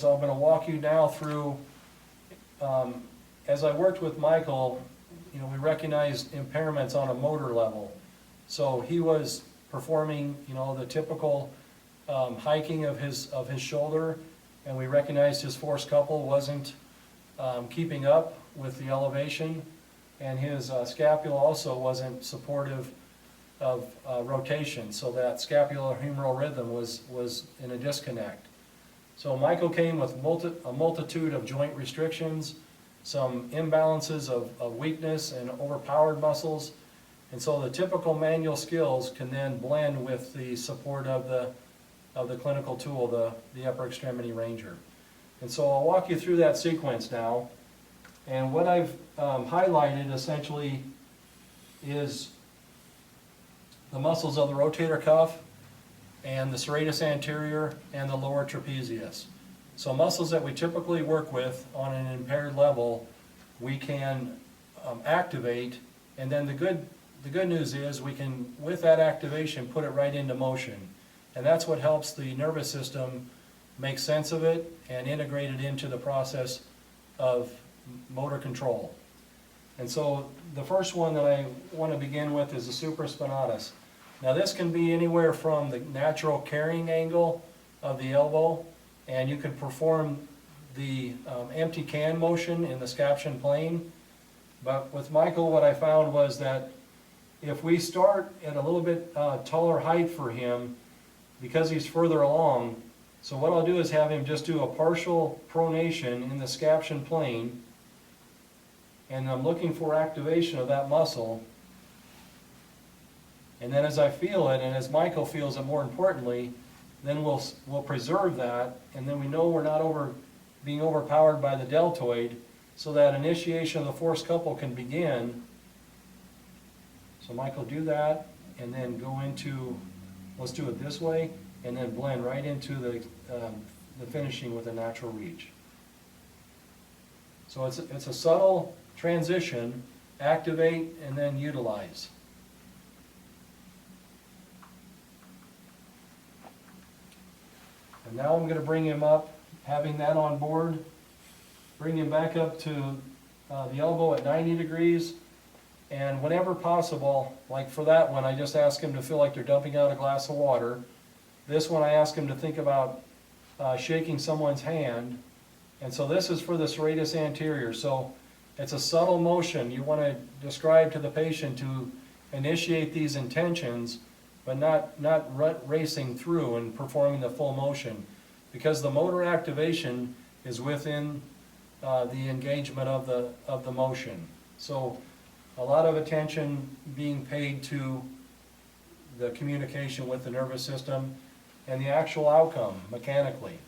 So I'm going to walk you now through, as I worked with Michael, we recognized impairments on a motor level. So he was performing, the typical hiking of his shoulder, and we recognized his force couple wasn't keeping up with the elevation, and his scapula also wasn't supportive of rotation, so that scapulohumeral rhythm was in a disconnect. So Michael came with a multitude of joint restrictions, some imbalances of weakness and overpowered muscles, and so the typical manual skills can then blend with the support of the clinical tool, the upper extremity ranger. And so I'll walk you through that sequence now. And what I've highlighted essentially is the muscles of the rotator cuff and the serratus anterior and the lower trapezius. So muscles that we typically work with on an impaired level, we can activate, and then the good news is we can, with that activation, put it right into motion. And that's what helps the nervous system make sense of it and integrate it into the process of motor control. And so the first one that I want to begin with is the supraspinatus. Now this can be anywhere from the natural carrying angle of the elbow, and you can perform the empty can motion in the scaption plane. But with Michael, what I found was that if we start at a little bit taller height for him, because he's further along, so what I'll do is have him just do a partial pronation in the scaption plane, and I'm looking for activation of that muscle. And then as I feel it, and as Michael feels it more importantly, then we'll preserve that, and then we know we're not being overpowered by the deltoid, so that initiation of the force couple can begin. So Michael, do that, and then go into, let's do it this way, and then blend right into the finishing with a natural reach. So it's a subtle transition, activate, and then utilize. And now I'm going to bring him up, having that on board, bring him back up to the elbow at 90 degrees, and whenever possible, like for that one, I just ask him to feel like they're dumping out a glass of water. This one I ask him to think about shaking someone's hand, and so this is for the serratus anterior. So it's a subtle motion you want to describe to the patient to initiate these intentions, but not racing through and performing the full motion, because the motor activation is within the engagement of the motion. So a lot of attention being paid to the communication with the nervous system and the actual outcome mechanically.